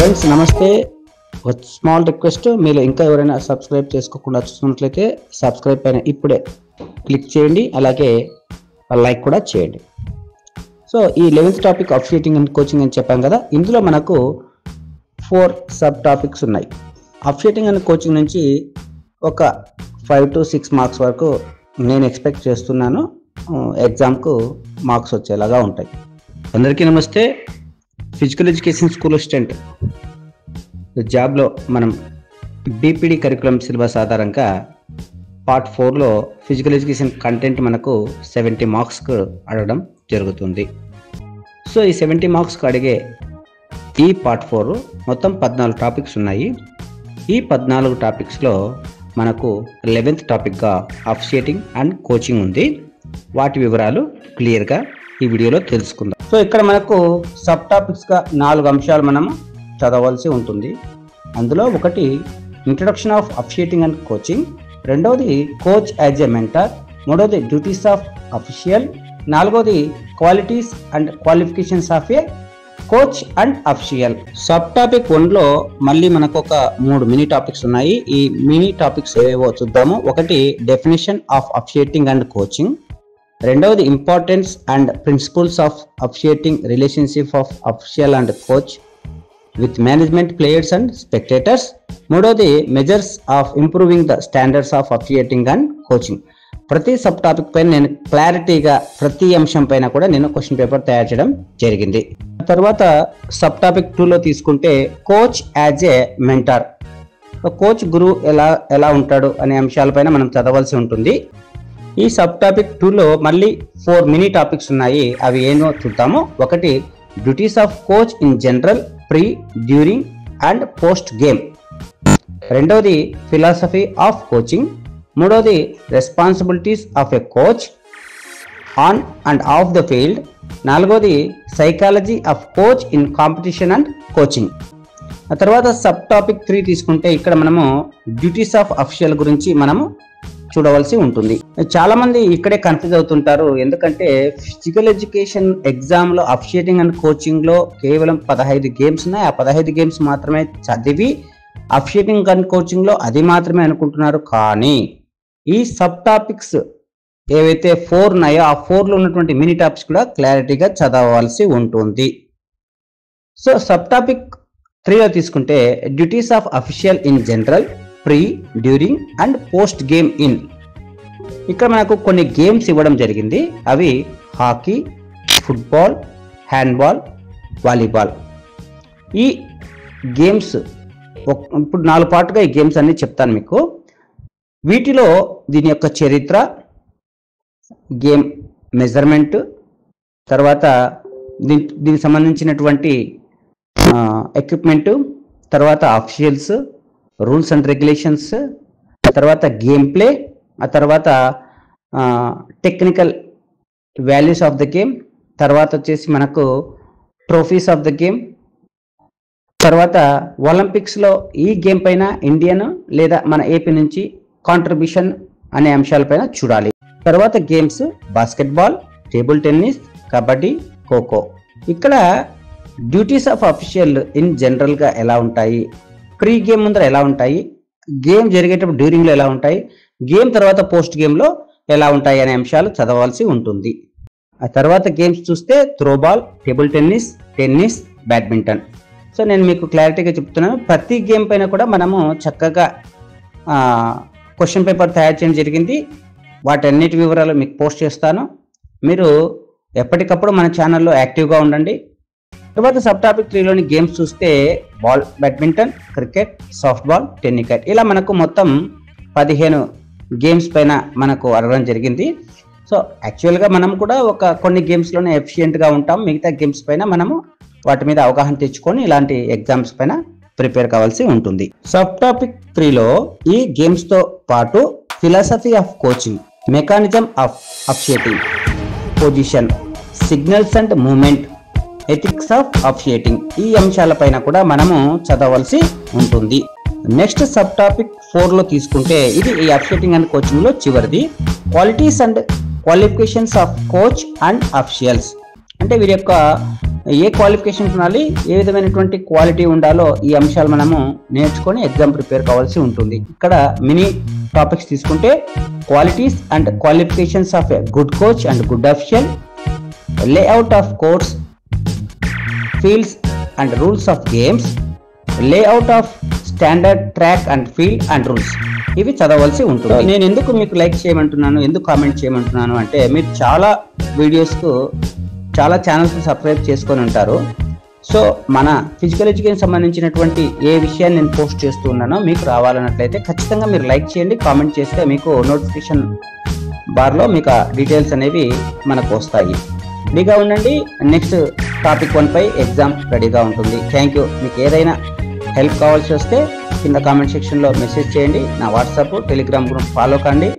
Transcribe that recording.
Friends నమస్తే. ఒక small request, మీరు ఇంకా ఎవరైనా సబ్స్క్రైబ్ చేసుకోకుండా చూస్తున్నట్లయితే సబ్స్క్రైబ్ పైన ఇప్పుడే క్లిక్ చేయండి, అలాగే లైక్ కూడా చేయండి. సో ఈ 11th topic officiating and coaching అని చెప్పాం కదా, ఇందులో మనకు 4 సబ్ టాపిక్స్ ఉన్నాయి. అఫిషియేటింగ్ అండ్ కోచింగ్ నుంచి ఒక 5 to 6 మార్క్స్ వరకు నేను ఎక్స్పెక్ట్ చేస్తున్నాను. ఎగ్జామ్కు మార్క్స్ వచ్చేలాగా ఉంటాయి. అందరికీ నమస్తే. ఫిజికల్ ఎడ్యుకేషన్ స్కూల్ అసిస్టెంట్ జాబ్లో మనం బీపీడీ కరికులం సిలబస్ ఆధారంగా పార్ట్ 4లో ఫిజికల్ ఎడ్యుకేషన్ కంటెంట్ మనకు 70 మార్క్స్కు అడగడం జరుగుతుంది. సో ఈ 70 మార్క్స్కు అడిగే ఈ పార్ట్ 4 మొత్తం 14 టాపిక్స్ ఉన్నాయి. ఈ 14 టాపిక్స్లో మనకు 11th టాపిక్గా అఫిషియేటింగ్ అండ్ కోచింగ్ ఉంది. వాటి వివరాలు క్లియర్గా ఈ వీడియోలో తెలుసుకుందాం. సో ఇక్కడ మనకు సబ్ టాపిక్స్గా 4 అంశాలు మనం చదవాల్సి ఉంటుంది. అందులో ఒకటి introduction of officiating and coaching, రెండవది కోచ్ యాజ్ ఎ మెంటర్, మూడవది డ్యూటీస్ ఆఫ్ అఫిషియల్, నాలుగవది qualities and qualifications of a coach and official. Sub topic 1లో మళ్ళీ మనకు ఒక 3 మినీ టాపిక్స్ ఉన్నాయి. ఈ మినీ టాపిక్స్ ఏవేవో చూద్దాము. ఒకటి definition of officiating and coaching, రెండవది importance and principles of officiating, relationship of official and coach with management, players and spectators, మూడవది measures of improving the standards of officiating and coaching. ప్రతి sub topic పైన నేను క్లారిటీగా ప్రతి అంశం పైన కూడా నేను క్వశ్చన్ పేపర్ తయారు చేయడం జరిగింది. తర్వాత సబ్ టాపిక్ 2లో తీసుకుంటే coach as a mentor, coach గురువు ఎలా ఉంటాడు అనే అంశాలపైన మనం చదవాల్సి ఉంటుంది. ఈ సబ్ టాపిక్ 2లో మళ్ళీ 4 మినీ టాపిక్స్ ఉన్నాయి. అవి ఏమో చూద్దాము. ఒకటి duties of coach in general, pre, during and post game, రెండవది ఫిలాసఫీ ఆఫ్ కోచింగ్, మూడవది responsibilities of a coach on and off the field, నాలుగవది psychology of coach in competition and coaching. ఆ తర్వాత సబ్ టాపిక్ 3 తీసుకుంటే ఇక్కడ మనము duties of official గురించి మనము చూడవలసి ఉంటుంది. చాలా మంది ఇక్కడే కన్ఫ్యూజ్ అవుతుంటారు. ఎందుకంటే ఫిజికల్ ఎడ్యుకేషన్ ఎగ్జామ్లో అఫిషియేటింగ్ అండ్ కోచింగ్లో కేవలం 15 గేమ్స్ ఉన్నాయి. ఆ 15 గేమ్స్ మాత్రమే చదివి అఫిషియేటింగ్ అండ్ కోచింగ్లో అది మాత్రమే అనుకుంటున్నారు. కానీ ఈ సబ్ టాపిక్స్ ఏవైతే 4 ఉన్నాయో ఆ 4లో ఉన్నటువంటి మినీ టాపిక్స్ కూడా క్లారిటీగా చదవాల్సి ఉంటుంది. సో సబ్ టాపిక్ 3లో తీసుకుంటే duties of official in general, pre, during and post game in. ఇక్కడ మనకు కొన్ని గేమ్స్ ఇవ్వడం జరిగింది. అవి హాకీ, ఫుట్బాల్, హ్యాండ్బాల్, వాలీబాల్. ఈ గేమ్స్ ఇప్పుడు 4 పార్ట్గా ఈ గేమ్స్ అన్ని చెప్తాను మీకు. వీటిలో దీని యొక్క చరిత్ర, గేమ్ మెజర్మెంట్, తర్వాత దీనికి సంబంధించినటువంటి ఎక్విప్మెంట్, తర్వాత అఫిషియల్స్, రూల్స్ అండ్ రెగ్యులేషన్స్, తర్వాత గేమ్ ప్లే, ఆ తర్వాత technical values of the game, తర్వాత వచ్చేసి మనకు ట్రోఫీస్ ఆఫ్ ద గేమ్, తర్వాత ఒలింపిక్స్లో ఈ గేమ్ పైన ఇండియన్ లేదా మన ఏపీ నుంచి కాంట్రిబ్యూషన్ అనే అంశాలపైన చూడాలి. తర్వాత games basketball, table tennis, kabaddi, kho kho. ఇక్కడ డ్యూటీస్ ఆఫ్ అఫిషియల్ ఇన్ జనరల్గా ఎలా ఉంటాయి, ప్రీ గేమ్ ముందర ఎలా ఉంటాయి, గేమ్ జరిగేటప్పుడు డ్యూరింగ్లో ఎలా ఉంటాయి, గేమ్ తర్వాత పోస్ట్ గేమ్లో ఎలా ఉంటాయి అనే అంశాలు చదవాల్సి ఉంటుంది. ఆ తర్వాత గేమ్స్ చూస్తే throwball, table tennis, tennis, badminton. So నేను మీకు క్లారిటీగా చెప్తున్నాను. ప్రతి గేమ్ పైన కూడా మనము చక్కగా క్వశ్చన్ పేపర్ తయారు చేయడం జరిగింది. వాటన్నిటి వివరాలు మీకు పోస్ట్ చేస్తాను. మీరు ఎప్పటికప్పుడు మన ఛానల్లో యాక్టివ్గా ఉండండి. తర్వాత సబ్ టాపిక్ 3లోని గేమ్స్ చూస్తే ball badminton, cricket, soft ball, tennikoit, ఇలా మనకు మొత్తం 15 గేమ్స్ పైన మనకు అడగడం జరిగింది. సో యాక్చువల్గా మనం కూడా కొన్ని గేమ్స్లోనే ఎఫిషియెంట్గా ఉంటాం. మిగతా గేమ్స్ పైన మనము వాటి మీద అవగాహన తెచ్చుకొని ఇలాంటి ఎగ్జామ్స్ పైన ప్రిపేర్ కావాల్సి ఉంటుంది. సబ్ టాపిక్ 3లో ఈ గేమ్స్తో పాటు philosophy of coaching, mechanism of officiating, position, signals and movement, ethics of officiating, ఈ అంశాలపైన కూడా మనము చదవలసి ఉంటుంది. నెక్స్ట్ సబ్ టాపిక్ 4లో తీసుకుంటే ఇది ఈ అఫిషియేటింగ్ అండ్ కోచింగ్లో చివరిది, qualities and qualifications of coach and officials. అంటే వీరి యొక్క ఏ క్వాలిఫికేషన్స్ ఉండాలి, ఏ విధమైనటువంటి క్వాలిటీ ఉండాలో ఈ అంశాలు మనము నేర్చుకొని ఎగ్జామ్ ప్రిపేర్ కావాల్సి ఉంటుంది. ఇక్కడ మినీ టాపిక్స్ తీసుకుంటే qualities and qualifications of a good coach and good official, layout of course, fields and rules of games, layout of standard track and field and rules, ఇవి చదవలసి ఉంటుంది. నేను ఎందుకు మీకు లైక్ చేయమంటున్నాను, ఎందుకు కామెంట్ చేయమంటున్నాను అంటే మీరు చాలా వీడియోస్కు చాలా ఛానల్స్ సబ్స్క్రైబ్ చేసుకొని ఉంటారు. సో మన ఫిజికల్ ఎడ్యుకేషన్ సంబంధించినటువంటి ఏ విషయాన్ని నేను పోస్ట్ చేస్తూ ఉన్నానో మీకు రావాలన్నట్లయితే ఖచ్చితంగా మీరు లైక్ చేయండి, కామెంట్ చేస్తే మీకు నోటిఫికేషన్ బార్లో మీకు ఆ డీటెయిల్స్ అనేవి మనకు వస్తాయి. రెడీగా ఉండండి. నెక్స్ట్ టాపిక్ 1 పై ఎగ్జామ్ రెడీగా ఉంటుంది. Thank you. మీకు ఏదైనా హెల్ప్ కావాల్సి వస్తే కింద కామెంట్ సెక్షన్లో మెసేజ్ చేయండి. నా వాట్సాప్, టెలిగ్రామ్ గ్రూప్ ఫాలో కండి.